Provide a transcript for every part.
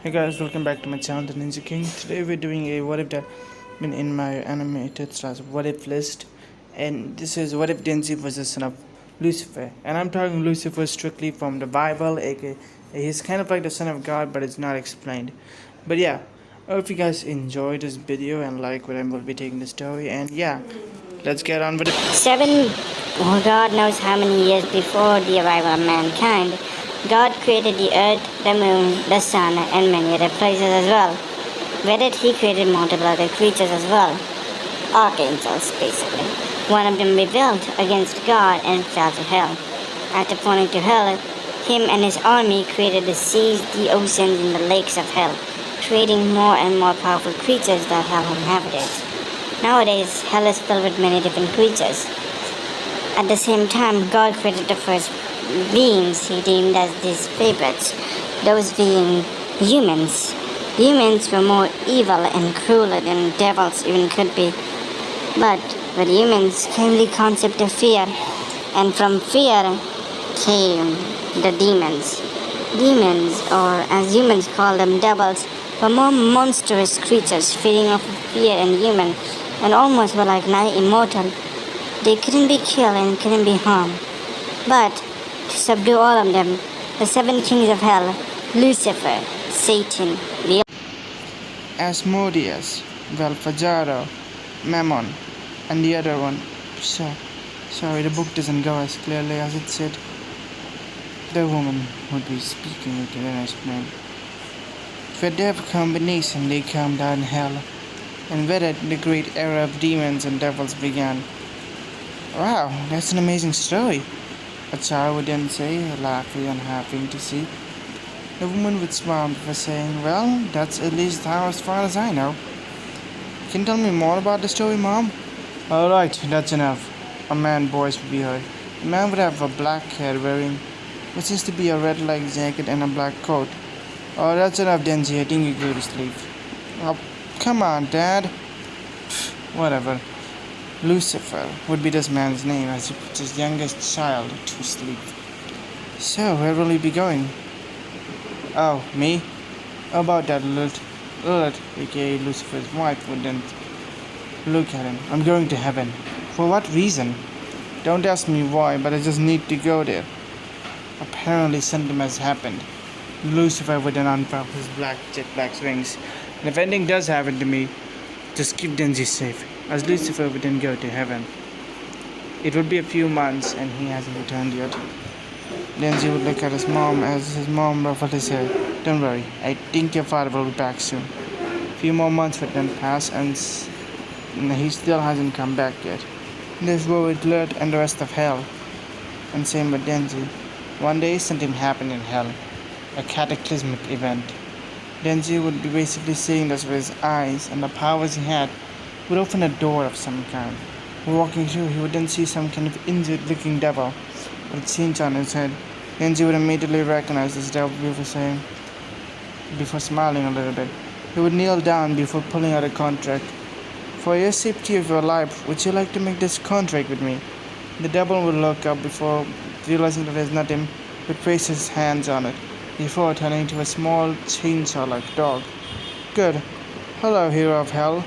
Hey guys, welcome back to my channel, the Ninja King. Today we're doing a what if that been in my animated slash what if list, and this is what if Denji was the son of Lucifer, and I'm talking Lucifer strictly from the Bible, aka he's kind of like the son of God, but it's not explained. But yeah, I hope you guys enjoyed this video and like where I will be taking the story, and yeah, let's get on with it. God knows how many years before the arrival of mankind, God created the earth, the moon, the sun, and many other places as well. With it, he created multiple other creatures as well. Archangels, basically. One of them rebelled against God and fell to hell. After falling to hell, him and his army created the seas, the oceans, and the lakes of hell, creating more and more powerful creatures that hell inhabited. Nowadays, hell is filled with many different creatures. At the same time, God created the first beings he deemed as his favorites, those being humans. Humans were more evil and crueler than devils even could be. But with humans came the concept of fear, and from fear came the demons. Demons, or as humans call them, devils, were more monstrous creatures feeding off of fear and human, and almost were like nigh immortal. They couldn't be killed and couldn't be harmed. But to subdue all of them, the seven kings of hell, Lucifer, Satan, Asmodeus, Belfagaro, Mammon, and the other one. Sorry, the book doesn't go as clearly as it said. The woman would be speaking with the nice name. With their combination, they come down hell, and with it, the great era of demons and devils began. Wow, that's an amazing story, a child would then say, laughing and happy to see. The woman would smile before saying, well, that's at least how as far as I know. Can you tell me more about the story, Mom? Alright, that's enough. A man's voice would be heard. The man would have a black hair wearing what seems to be a red-like jacket and a black coat. Oh, that's enough, Denji. I think you go to sleep. Oh, come on, Dad. Whatever. Lucifer would be this man's name as he puts his youngest child to sleep. So, where will he be going? Oh, me? About that Lilith, aka Lucifer's wife, wouldn't look at him. I'm going to heaven. For what reason? Don't ask me why, but I just need to go there. Apparently something has happened. Lucifer would then unfurl his jet black wings. And if anything does happen to me, just keep Denji safe, as Lucifer would then go to heaven. It would be a few months and he hasn't returned yet. Denji would look at his mom as his mom ruffled his hair. Don't worry, I think your father will be back soon. A few more months would then pass and he still hasn't come back yet. This war with Lilith and the rest of hell. And same with Denji. One day something happened in hell. A cataclysmic event. Denji would be basically seeing this with his eyes, and the powers he had would open a door of some kind. Walking through, he would then see some kind of injured-looking devil with chains on his head. Denji would immediately recognize this devil before smiling a little bit. He would kneel down before pulling out a contract. For your safety of your life, would you like to make this contract with me? The devil would look up before realizing that there's nothing, would place his hands on it before turning into a small chainsaw-like dog. Good. Hello, hero of hell.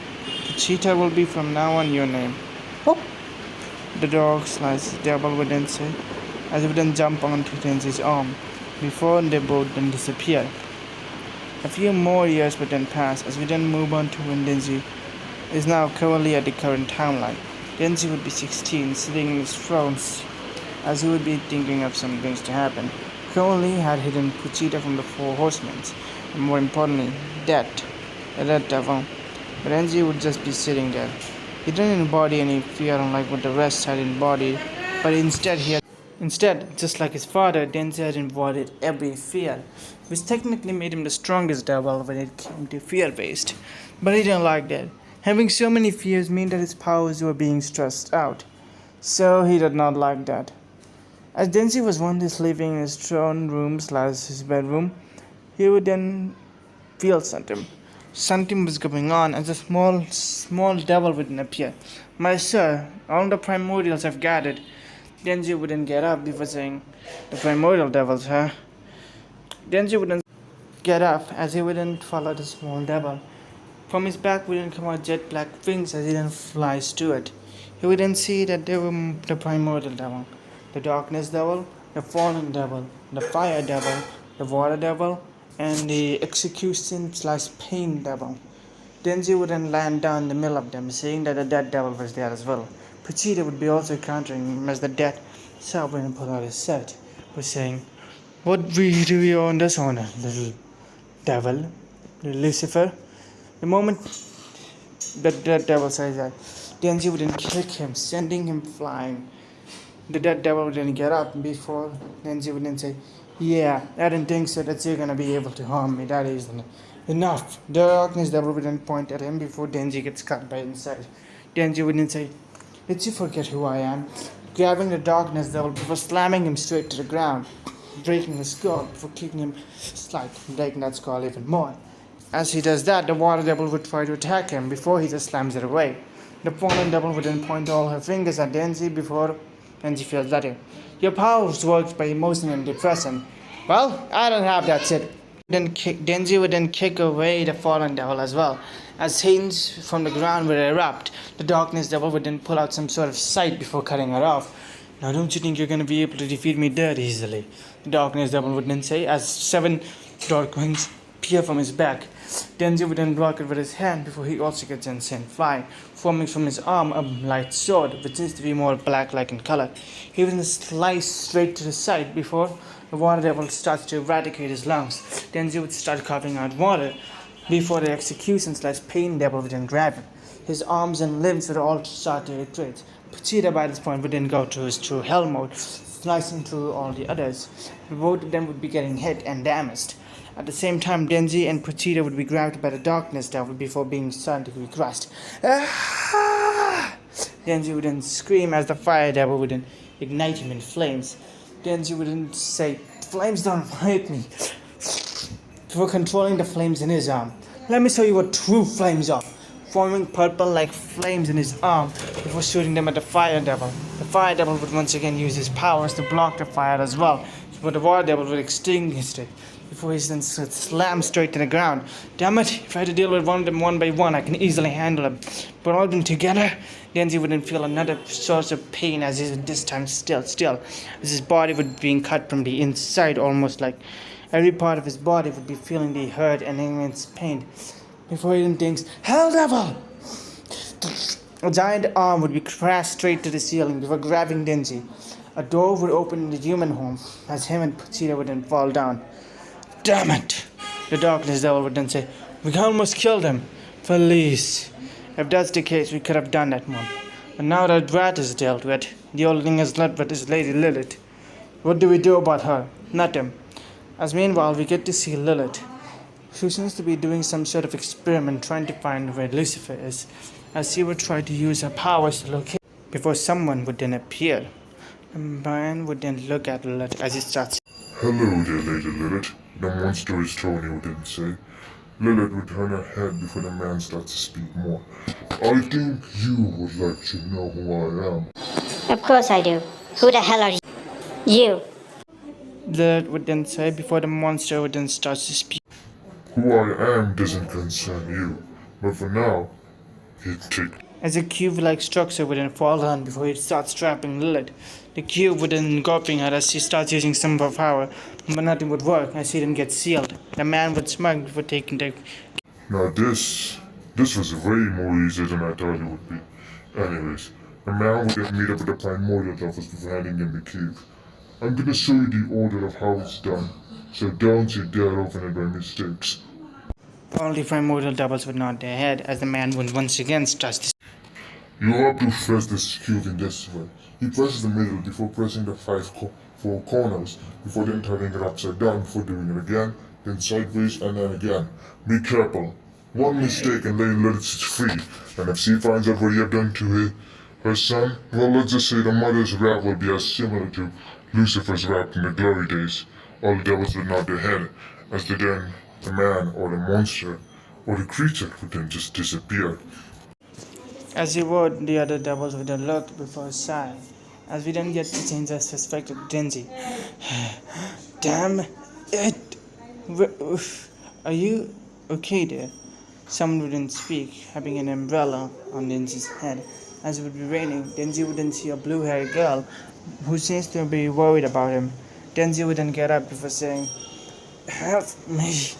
The cheetah will be from now on your name. Whoop. The dog sliced the devil would then say, as he would then jump onto Denji's arm, before they both then disappeared. A few more years would then pass, as we then move on to when Denji is now currently at the current timeline. Denji would be 16, sitting in his throne, as he would be thinking of some things to happen. Currently had hidden Puchita from the Four Horsemen, and more importantly, Death, the Red Devil. But Denji would just be sitting there. He didn't embody any fear unlike what the rest had embodied, but instead, just like his father, Denji had embodied every fear, which technically made him the strongest devil when it came to fear-based. But he didn't like that. Having so many fears meant that his powers were being stressed out, so he did not like that. As Denji was one day sleeping in his throne room / his bedroom, he would then feel something. Something was going on as a small devil would then appear. My sir, all the primordials have gathered. Denji wouldn't get up before saying, the primordial devils, huh? Denji wouldn't get up as he wouldn't follow the small devil. From his back wouldn't come out jet black wings as he then flies to it. He wouldn't see that they were the primordial devil, the darkness devil, the fallen devil, the fire devil, the water devil, and the execution/pain devil. Denji would then land down in the middle of them, saying that the dead devil was there as well. Pachita would be also countering him as the dead self wouldn't pull out his set, was saying, "What do we own this honor, little devil, little Lucifer?" The moment the dead devil says that, Denji would then kick him, sending him flying. The dead devil would then get up before Denji would then say, "Yeah, I didn't think so that you're gonna be able to harm me. That isn't enough." The darkness devil would then point at him before Denji gets cut by inside. Denji would then say, "Did you forget who I am?" Grabbing the darkness devil before slamming him straight to the ground, breaking his skull before kicking him breaking that skull even more. As he does that, the water devil would try to attack him before he just slams it away. The fallen devil would then point all her fingers at Denji before Denji feels better. "Your powers work by emotion and depression." "Well, I don't have that shit." Denji would then kick away the fallen devil as well. As hands from the ground would erupt, the darkness devil would then pull out some sort of sight before cutting her off. "Now don't you think you're going to be able to defeat me that easily?" the darkness devil would then say as 7 dark wings appear from his back. Denji would then block it with his hand before he also gets sent flying, forming from his arm a light sword, which seems to be more black-like in color. He would then slice straight to the side before the water devil starts to eradicate his lungs. Denji would start coughing out water before the execution/pain devil would then grab him. His arms and limbs would all start to retreat. Pachita by this point would then go to his true hell mode, slicing through all the others. Both of them would be getting hit and damaged. At the same time, Denji and Pachita would be grabbed by the darkness devil before being scientifically crushed. "Ah!" Denji would then scream as the fire devil would then ignite him in flames. Denji would then say, "Flames don't hurt me," before controlling the flames in his arm. "Let me show you what true flames are," forming purple like flames in his arm before shooting them at the fire devil. The fire devil would once again use his powers to block the fire as well, but the water devil would extinguish it before he then slams straight to the ground. "Damn it, if I had to deal with one of them one by one, I can easily handle them. But all of them together," Denji wouldn't feel another source of pain as he this time still, as his body would be being cut from the inside, almost like every part of his body would be feeling the hurt and immense pain. Before he then thinks, "Hell devil!" A giant arm would be crashed straight to the ceiling before grabbing Denji. A door would open in the human home as him and Pachita would then fall down. "Damn it!" the darkness devil would then say, "We almost killed him. Felice. If that's the case, we could have done that one. But now that rat is dealt with, the only thing is left with is Lady Lilith. What do we do about her? Nothing." As meanwhile, we get to see Lilith, who seems to be doing some sort of experiment trying to find where Lucifer is, as she would try to use her powers to locate before someone would then appear. The man would then look at Lilith as he starts. "Hello there, Lady Lilith," the monster is Tony would then say. Lilith would turn her head before the man starts to speak more. "I think you would like to know who I am." Of course I do. Who the hell are you? You. Lilith would then say before the monster would then start to speak. "Who I am doesn't concern you, but for now, he'd take..." As a cube-like structure would then fall down before it starts trapping Lilith. The cube would then engulfing her as she starts using some of her power, but nothing would work as she then gets sealed. The man would smug before taking the... Now this was way more easy than I thought it would be. Anyways, the man would then meet up with the primordial devils before handing him the cube. "I'm gonna show you the order of how it's done, so don't you dare open it by mistakes." All the primordial devils would nod their head as the man would once again start to... "You have to press this cube in this way." He presses the middle before pressing the four corners, before then turning it upside down, before doing it again, then sideways, and then again. "Be careful. One mistake and Lady Lilith is free, and if she finds out what you have done to her son, well, let's just say the mother's wrath will be as similar to Lucifer's wrath in the glory days." All the devils would nod their head, as the man or the monster or the creature would then just disappear. As he would, the other devils would then look before his side, as we then get to change our perspective to Denji. "Damn it! Are you okay there? Someone wouldn't speak, having an umbrella on Denji's head. As it would be raining, Denji wouldn't see a blue-haired girl who seems to be worried about him. Denji wouldn't get up before saying, "Help me."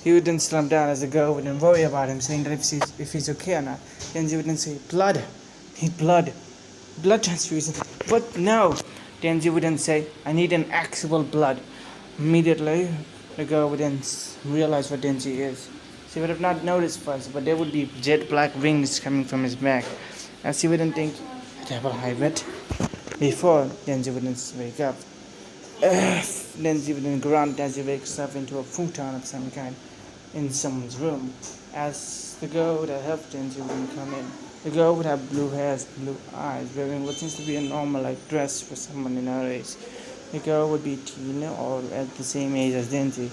He wouldn't slump down as the girl wouldn't worry about him, saying that if he's okay or not. Denji wouldn't say, "Blood. Need blood. Blood transfusion." But no. Denji wouldn't say, "I need an actual blood." Immediately, the girl wouldn't realize what Denji is. She would have not noticed first, but there would be jet black wings coming from his back, as she wouldn't think, "Devil hybrid." Before Denji wouldn't wake up, Denji wouldn't grunt as he wakes up into a futon of some kind in someone's room, as the girl would have helped Denji wouldn't come in. The girl would have blue hair, blue eyes, wearing what seems to be a normal-like dress for someone in her age. The girl would be teen or at the same age as Denji.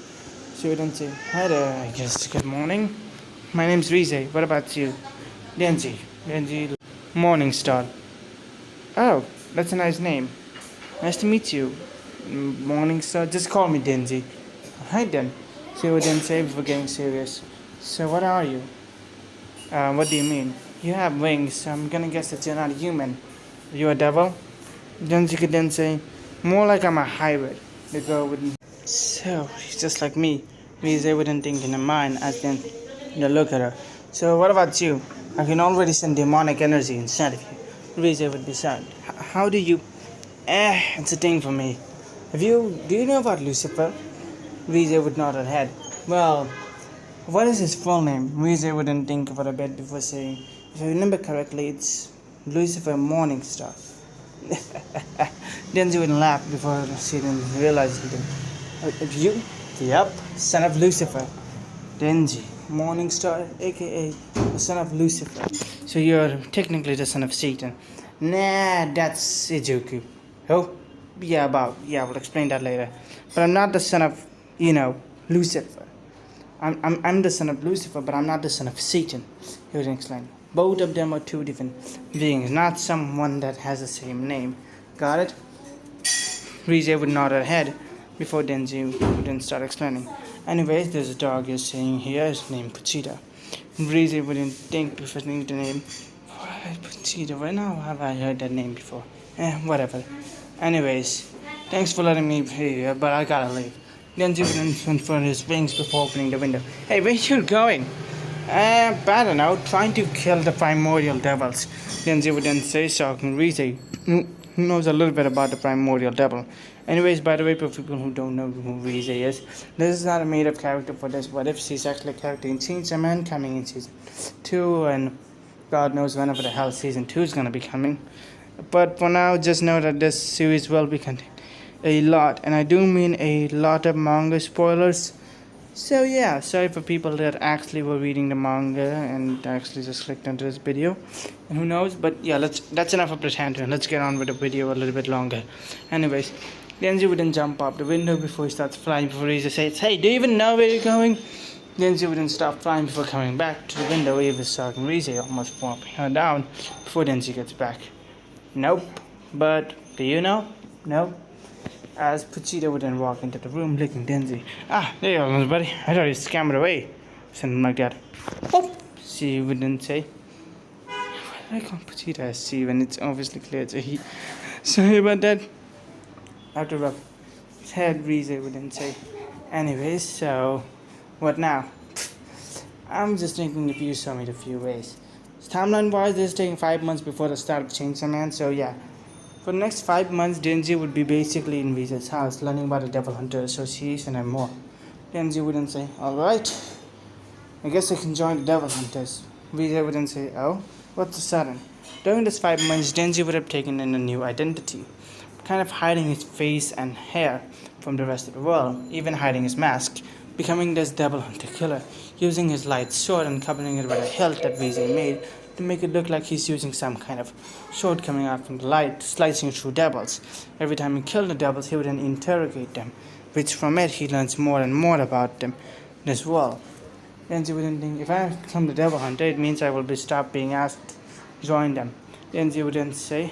She wouldn't say, "Hi there, I guess. Good morning. My name's Rize. What about you?" "Denji." Denji. "Morning Star." "Oh, that's a nice name. Nice to meet you. Morning Star. Just call me Denji." "Hi then." She wouldn't say before getting serious. "So what are you?" What do you mean?" "You have wings, so I'm gonna guess that you're not human. Are you a devil?" Denji could then say, "More like I'm a hybrid." The girl wouldn't. "So, she's just like me." Rize wouldn't think in her mind as then look at her. "So what about you? I can already send demonic energy inside of you." Rize would be sad. "How do you?" It's a thing for me. Do you know about Lucifer?" Rize would nod her head. "Well, what is his full name?" Rize wouldn't think for a bit before saying, "If I remember correctly, it's Lucifer Morningstar." Denji would laugh before she didn't realize it. "You?" "Yep, son of Lucifer." "Denji Morningstar, aka the son of Lucifer. So you're technically the son of Satan." "Nah, that's Ijuku." "Oh? Yeah, we'll explain that later. But I'm not the son of, Lucifer. I'm the son of Lucifer, but I'm not the son of Satan," he would explain. "Both of them are two different beings, not someone that has the same name. Got it?" Rize would nod her head before Denji wouldn't start explaining. "Anyways, there's a dog you're seeing here. It's named Puchita." Rize wouldn't think before saying the name. Puchita, where now have I heard that name before? Whatever. "Anyways, thanks for letting me be here, but I gotta leave." Denji wouldn't confront his wings before opening the window. "Hey, where you going?" I don't know, trying to kill the primordial devils." Denji wouldn't say, shocking Rize, who knows a little bit about the primordial devil. Anyways, by the way, for people who don't know who Rize is, this is not a made-up character for this. What if she's actually a character in Chainsaw Man coming in season 2, and God knows whenever the hell season 2 is gonna be coming. But for now, just know that this series will be containing a lot, and I do mean a lot of manga spoilers. So yeah, sorry for people that actually were reading the manga and actually just clicked onto this video. And who knows, but yeah, that's enough of the tangent. Let's get on with the video a little bit longer. Anyways, Denji wouldn't jump up the window before he starts flying before Rize says, "Hey, do you even know where you're going?" Denji wouldn't stop flying before coming back to the window. He was talking Rize, almost popping her down before Denji gets back. "Nope. But do you know?" "No." As Puchita would then walk into the room, licking Denji. "Ah, there you are, buddy. I thought you scammered away." Something like that. "Oh," she wouldn't say. Why do I call Puchita as she when it's obviously clear it's a he? Sorry about that. After rub his head, Rize wouldn't say. "Anyways, so what now?" "I'm just thinking if you saw me the few ways. Timeline-wise, this is taking 5 months before the start of Chainsaw Man, so yeah. For the next 5 months, Denji would be basically in Rize's house, learning about the Devil Hunter Association and more." Denji wouldn't say, "Alright, I guess I can join the Devil Hunters." Rize wouldn't say, "Oh, what's the sudden?" During this 5 months, Denji would have taken in a new identity, kind of hiding his face and hair from the rest of the world, even hiding his mask, becoming this Devil Hunter killer, using his light sword and coupling it with a hilt that Rize made to make it look like he's using some kind of sword coming out from the light, slicing through devils. Every time he killed the devils, he would then interrogate them, which from it he learns more and more about them as well. Denji wouldn't think, if I become the Devil Hunter, it means I will be stopped being asked to join them. Denji wouldn't say,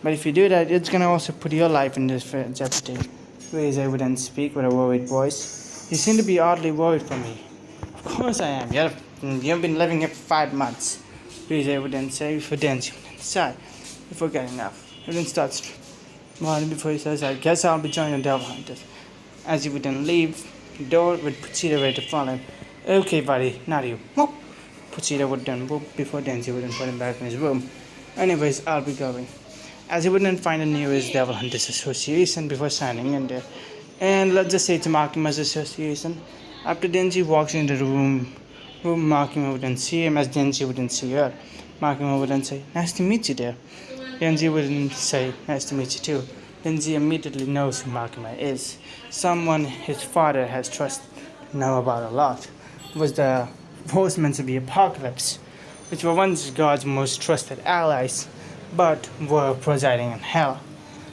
"But if you do that, it's gonna also put your life in this jeopardy." Rize wouldn't speak with a worried voice. You seem to be oddly worried for me. Of course I am. You've been living here for 5 months. Reza wouldn't say before Denji wouldn't sigh. Before getting up. He wouldn't start morning before he says, I guess I'll be joining the Devil Hunters. As he wouldn't leave the door with Puchita ready to follow him. Okay, buddy, not you. Whoop. Puchita would then whoop before Denji wouldn't put him back in his room. Anyways, I'll be going. As he wouldn't find the nearest Devil Hunters Association before signing in there. And let's just say to Makima's association. After Denji walks into the room Makima wouldn't see him as Denji wouldn't see her. Makima wouldn't say, nice to meet you there. Denji wouldn't say, nice to meet you too. Denji immediately knows who Makima is. Someone his father has trusted to know about a lot. It was the horsemen of the apocalypse, which were once God's most trusted allies, but were presiding in hell.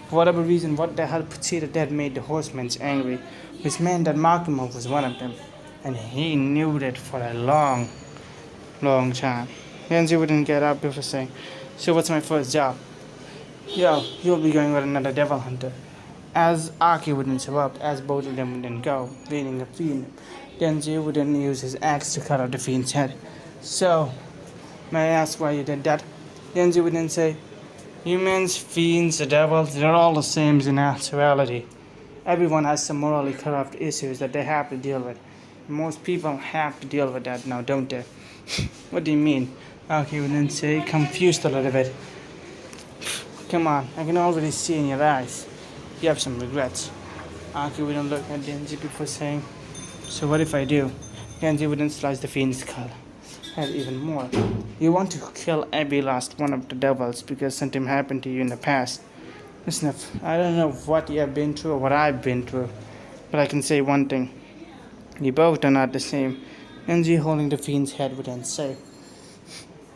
For whatever reason, what the hell Puchita did made the horsemen angry, which meant that Makima was one of them, and he knew that for a long time. Denji wouldn't get up before saying, so what's my first job? Yo, you'll be going with another devil hunter. As Aki wouldn't show up, as both of them wouldn't go, leading a fiend, Denji wouldn't use his axe to cut off the fiend's head. So, may I ask why you did that? Denji wouldn't say, humans, fiends, the devils, they're all the same in actuality. Everyone has some morally corrupt issues that they have to deal with. Most people have to deal with that now, don't they? What do you mean? Aki wouldn't say, confused a little bit. Come on, I can already see in your eyes. You have some regrets. Aki wouldn't look at Denji before saying, so what if I do? Denji wouldn't slice the fiend's skull head even more. You want to kill every last one of the devils because something happened to you in the past. Listen, I don't know what you have been through or what I've been through, but I can say one thing. You both are not the same. Denji holding the fiend's head wouldn't say.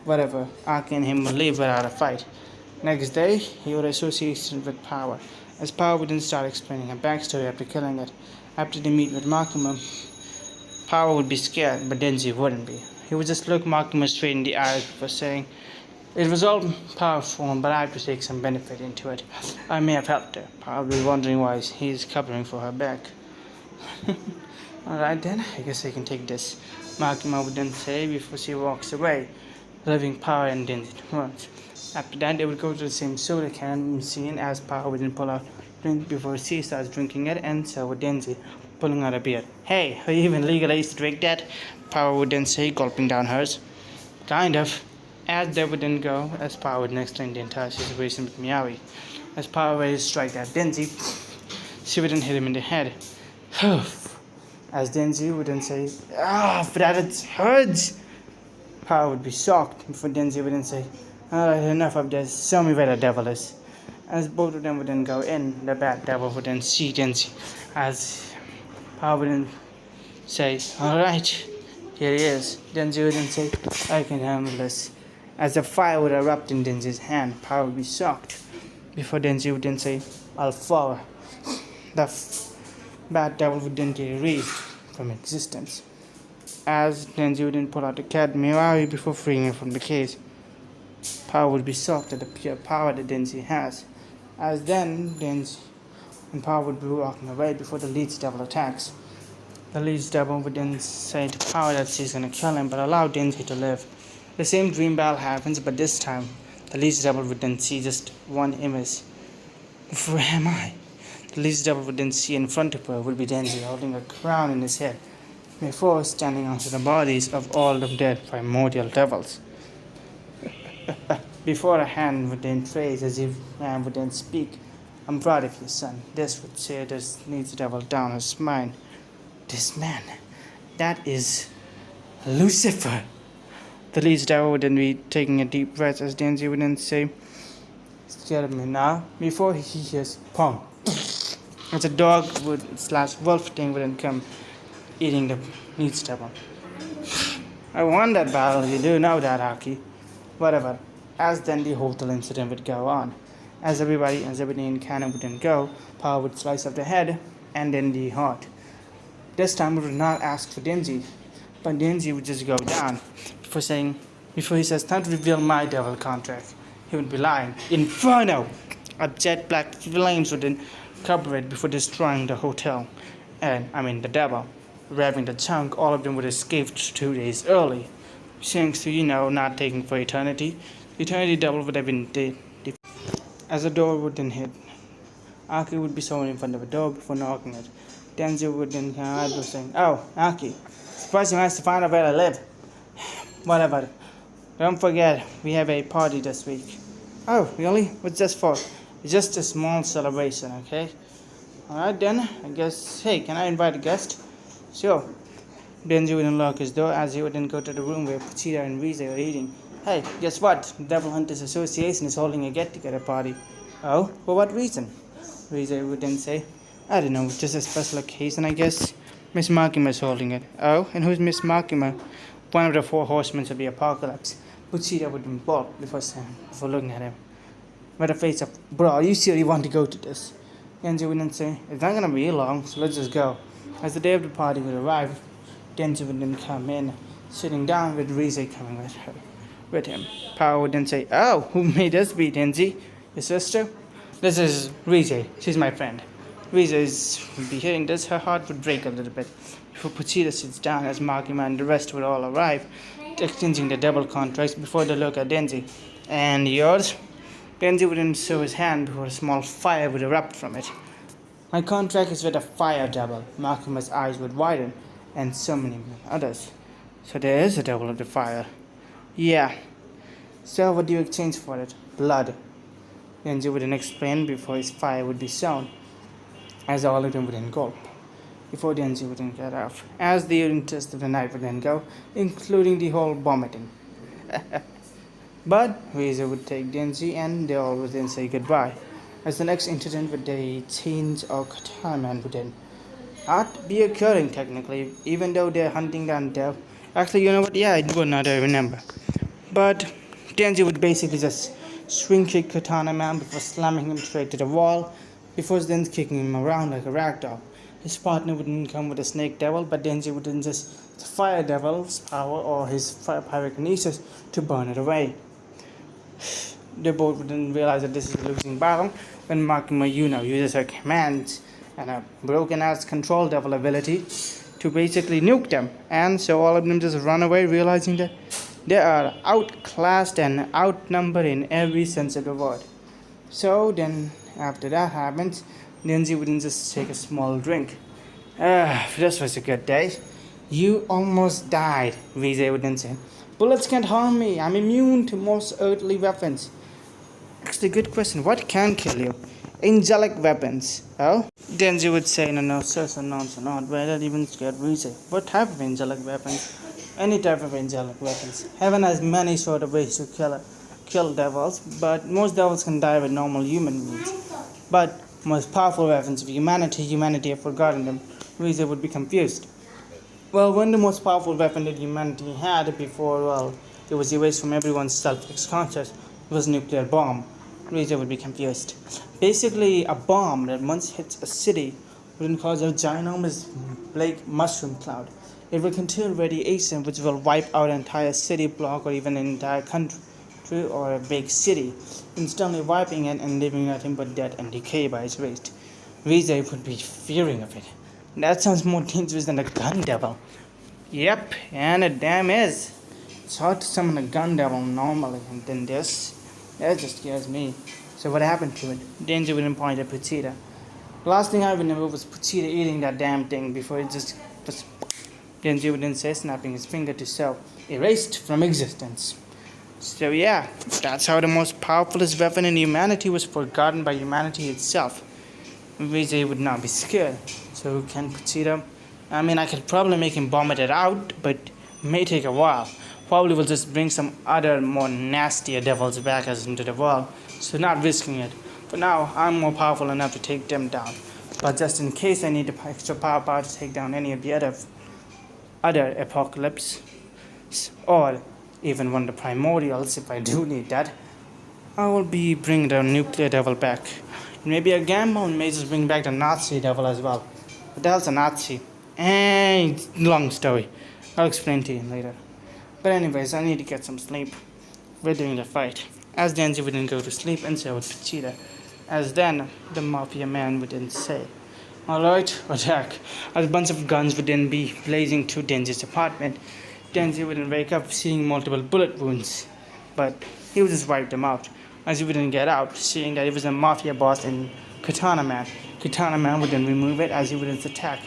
Whatever, Aki and him would leave without a fight. Next day, he would associate it with Power, as Power wouldn't start explaining her backstory after killing it. After they meet with Makima, Power would be scared, but Denji wouldn't be. He would just look Makima straight in the eyes before saying, it was all Power's fault, but I have to take some benefit into it. I may have helped her, probably wondering why he's covering for her back. Alright then, I guess I can take this. Makima would then say before she walks away, leaving Power and Denji to watch. After that, they would go to the same soda can scene as Power would then pull out drink before she starts drinking it, and so would Denji, pulling out a beer. Hey, are you even legalized to drink that? Power would then say, gulping down hers. Kind of. As they would then go, as Power would then explain the entire situation with Miyawi. As Power would strike at Denji, she would then hit him in the head. As Denji would then say, but that it hurts. Power would be shocked before Denji would then say, alright, enough of this, show me where the devil is. As both of them would then go in, the bad devil would then see Denji. As Power would then say, alright, here he is. Denji would then say, I can handle this. As the fire would erupt in Denji's hand, Power would be shocked. Before Denji would then say, I'll follow. The bad devil would then get erased from existence. As Denji would then pull out the cat Miyawi before freeing him from the cage. Power would be shocked at the pure power that Denji has. As then, Denji and Power would be walking away before the leech devil attacks. The leech devil would then say to Power that she's gonna kill him, but allow Denji to live. The same dream battle happens, but this time, the leech devil would then see just one image. Where am I? The leech devil would then see in front of her would be Denji holding a crown in his head, before standing onto the bodies of all the dead primordial devils. Before a hand would then phrase as if man would then speak, I'm proud of you, son. This would say this needs the devil down his spine. This man, that is Lucifer. The leech devil would then be taking a deep breath as Denji would then say, scared of me now, before he hears pong. As a dog would / wolf thing would then come eating the leech devil. I won that battle, you do know that, Aki. Whatever. As then the whole incident would go on. As everybody in canon would then go, Power would slice off the head and then the heart. This time we would not ask for Denji, but Denji would just go down before he says, time to reveal my devil contract. He would be lying. Inferno! A jet black flames would then cover it before destroying the hotel. The devil. arriving the chunk, all of them would have escaped 2 days early. Thanks to, not taking for eternity, the eternity devil would have been dead. As the door would then hit, Aki would be someone in front of the door before knocking it. Denji would then come out saying, "Oh, Aki, surprised you managed to find out where I live. Whatever. Don't forget, we have a party this week." "Oh, really? What's this for?" "It's just a small celebration, okay?" "Alright then, I guess, hey, can I invite a guest?" "Sure." Denji would unlock his door as he would then go to the room where Pochita and Rize were eating. "Hey, guess what? The Devil Hunters Association is holding a get-together party." "Oh, for what reason?" Rize would then say. "I don't know, just a special occasion, I guess. Miss Makima's holding it." "Oh, and who's Miss Makima?" "One of the 4 horsemen of the apocalypse." Pochita would then balk before looking at him with a face of, "Bro, are you sure you want to go to this?" Denji would then say, "It's not gonna be long, so let's just go." As the day of the party would arrive, Denji would then come in, sitting down with Rize coming with him. Power would then say, "Oh, who may this be, Denji? Your sister?" "This is Rize. She's my friend." Rize would be hearing this, her heart would break a little bit. Before Pochita sits down, as Makima and the rest would all arrive, exchanging the double contracts before they look at Denji. "And yours?" Denji would then show his hand before a small fire would erupt from it. "My contract is with a fire devil." Makima's eyes would widen, and so many others. "So there is a devil of the fire?" "Yeah." "So what do you exchange for it?" "Blood." Denji would then explain before his fire would be shown, as all of them would then gulp, before Denji would then get off, as the interest of the night would then go, including the whole vomiting. But Rize would take Denji and they all would then say goodbye, as the next incident with the change or katana man would then not be occurring technically, even though they're hunting down there. Actually, you know what? Yeah, it would not, I remember. But Denji would basically just swing kick Katana Man before slamming him straight to the wall, before then kicking him around like a ragdoll. His partner wouldn't come with a snake devil, but Denji would then just the fire devil's power or his fire pyrokinesis to burn it away. They both would then realize that this is a losing battle when Makima uses her commands and a broken ass control devil ability to basically nuke them, and so all of them just run away, realizing that they are outclassed and outnumbered in every sense of the word. So then after that happens, Denji would just take a small drink. This was a good day. "You almost died," Rize would then say. "Bullets can't harm me. I'm immune to most earthly weapons." Actually, good question. What can kill you? "Angelic weapons." "Oh?" Denji would say, "No, sir, not. Why not even scared Rize? What type of angelic weapons?" "Any type of angelic weapons. Heaven has many sort of ways to kill devils, but most devils can die with normal human means. But most powerful weapons of humanity have forgotten them." Rize would be confused. "Well, when the most powerful weapon that humanity had before, it was erased from everyone's self-conscious, was nuclear bomb." Rize would be confused. "Basically, a bomb that once hits a city would cause a ginormous black mushroom cloud. It will contain radiation which will wipe out an entire city block or even an entire country or a big city, instantly wiping it and leaving nothing but death and decay by its waste." Rize would be fearing of it. "That sounds more dangerous than a gun devil." "Yep, and it damn is. It's hard to summon a gun devil normally, and then this. That just scares me." "So what happened to it?" Denji would then point at Pochita. "The last thing I remember was Pochita eating that damn thing before it just was," Denji would then say, snapping his finger to show, "erased from existence." So yeah, that's how the most powerfulest weapon in humanity was forgotten by humanity itself. Rize would not be scared. So can Pochita? I mean, I could probably make him vomit it out, but it may take a while. Probably will just bring some other more nastier devils back as into the world, so not risking it. For now, I'm more powerful enough to take them down. But just in case I need the extra power to take down any of the other apocalypse, or even one of the primordials, if I do need that, I will be bringing the nuclear devil back. It may be a gamble, and may just bring back the Nazi devil as well. What the hell's a Nazi? Long story. I'll explain to you later. But anyways, I need to get some sleep. We're doing the fight. As Denji would then go to sleep, and so would Pochita. As then, the mafia man would then say, Alright, attack. As a bunch of guns would then be blazing to Denji's apartment. Denji wouldn't wake up seeing multiple bullet wounds, but he would just wipe them out. As he wouldn't get out, seeing that it was a mafia boss in Katana Man. Katana Man would then remove it as he wouldn't attack.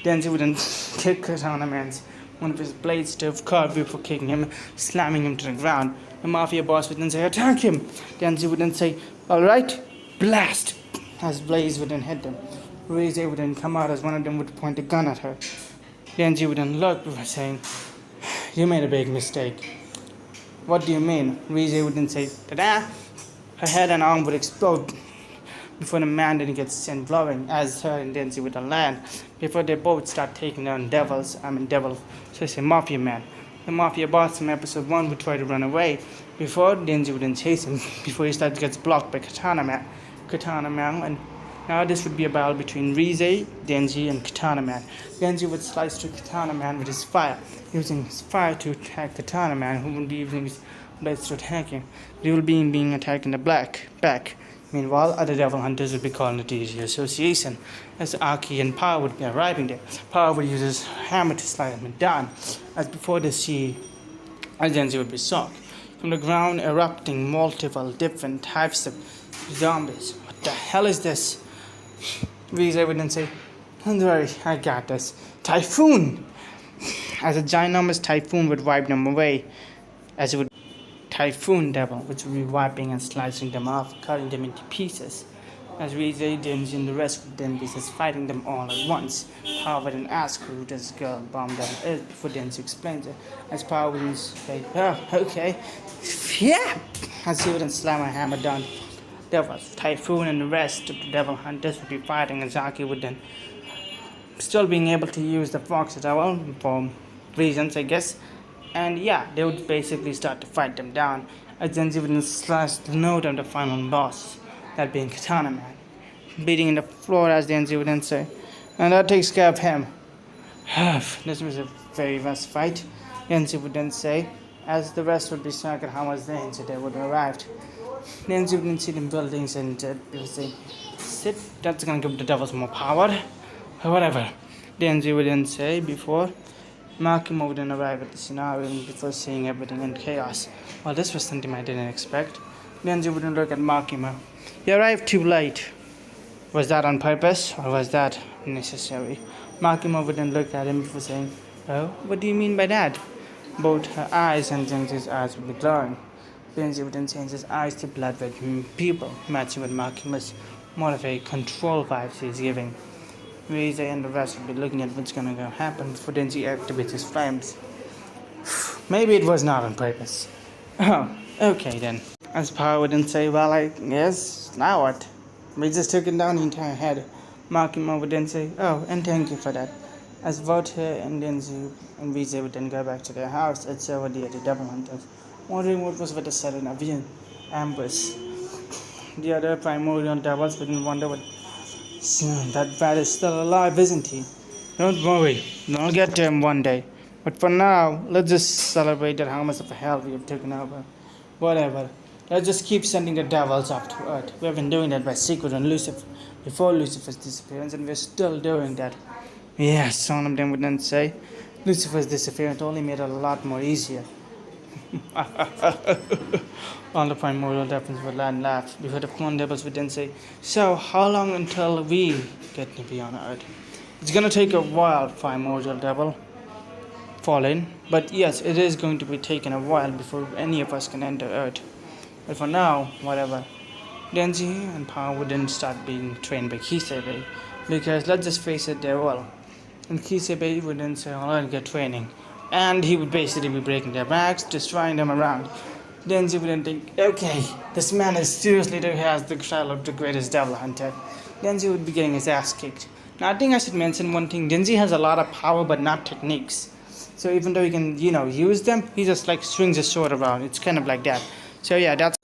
Denji wouldn't kick Katana Man's one of his blades to curve before kicking him, slamming him to the ground. The mafia boss would then say, attack him! Denji would then say, alright, blast! As blades would then hit them. Rize would then come out as one of them would point a gun at her. Denji would then look before saying, you made a big mistake. What do you mean? Rize would then say, ta-da! Her head and arm would explode before the man then gets sent blowing as her and Denji would land. Before they both start taking on so it's a mafia man. The mafia boss from episode 1 would try to run away before Denji would then chase him before he gets blocked by Katana Man. And now this would be a battle between Rize, Denji, and Katana Man. Denji would slice through Katana Man with his fire, using his fire to attack Katana Man, who would be using his blades to attack him. He will be being attacked in the back. Meanwhile, other devil hunters would be calling the association, as Aki and Power would be arriving there. Power would use his hammer to slide him down, as before they see as Denji would be shocked. From the ground erupting multiple different types of zombies. What the hell is this? Rize would then say, don't worry, I got this. Typhoon! As a ginormous typhoon would wipe them away, as it would Typhoon Devil, which would be wiping and slicing them off, cutting them into pieces. As Rize, Denji, and the rest would then be just fighting them all at once. Power would then ask who this girl bomb devil is before Denji explains it. As Power would then say, oh, okay. Yeah! As he would then slam a hammer down devils. Typhoon and the rest of the devil hunters would be fighting, and Zaki would then still being able to use the fox devil for reasons, I guess. And yeah, they would basically start to fight them down as Denji would then slash the note of the final boss, that being Katana Man, beating in the floor as Denji would then say, and that takes care of him. This was a very vast fight, Denji would then say, as the rest would be shocked at how much danger they would have arrived. Denji would then see them buildings and they would say, sit, that's gonna give the devils more power, or whatever. Denji would then say before Makima would then arrive at the scenario before seeing everything in chaos. Well, this was something I didn't expect. Denji would then look at Makima. You arrived too late. Was that on purpose or was that necessary? Makima would then look at him before saying, oh, what do you mean by that? Both her eyes and Denji's eyes would be glowing. Denji would then change his eyes to blood red people, matching with Makima's more of a control vibes he's giving. Rize and the rest will be looking at what's gonna go happen before Denji activates his flames. Maybe it was not on purpose. Oh, okay then. As Power would then say, well, I guess, now what? We just took it down the entire head. Makima would then say, oh, and thank you for that. As Vouter and Denji and Rize would then go back to their house, and so would the other devil hunters, wondering what was with the sudden ambush. The other primordial devils would then wonder what. That bat is still alive, isn't he? Don't worry, I'll get to him one day. But for now, let's just celebrate that how much of a hell we have taken over. Whatever. Let's just keep sending the devils up to Earth. We have been doing that by Secret and Lucifer before Lucifer's disappearance, and we're still doing that. Yes, some of them would then say, Lucifer's disappearance only made it a lot more easier. All the primordial devils would laugh before the clone devils would then say, so how long until we get to be on Earth? It's gonna take a while, primordial devil fallen, but yes, it is going to be taking a while before any of us can enter Earth. But for now, whatever. Denji and Power would then start being trained by Kisebe, because let's just face it, they will. And Kisebe would then say, I'll get training. And he would basically be breaking their backs, destroying them around. Denji would then think, okay, this man is seriously has the style of the greatest devil hunter. Denji would be getting his ass kicked. Now I think I should mention one thing, Denji has a lot of power but not techniques. So even though he can, use them, he just like swings his sword around. It's kind of like that. So yeah, that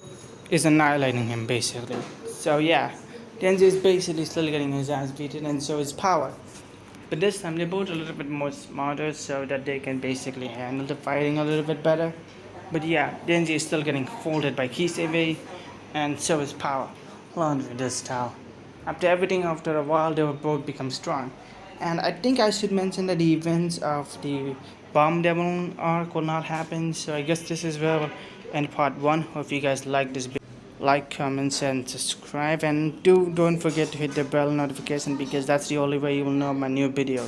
is annihilating him basically. So yeah, Denji is basically still getting his ass beaten, and so is Power. But this time they're both a little bit more smarter so that they can basically handle the fighting a little bit better. But yeah, Denji is still getting folded by Kisebe, and so is Power. Laundry this towel. After everything, after a while, they would both become strong. And I think I should mention that the events of the bomb demon arc will not happen. So I guess this is where end part 1. Hope you guys like this video. Like, comments, and subscribe. And don't forget to hit the bell notification, because that's the only way you will know my new videos.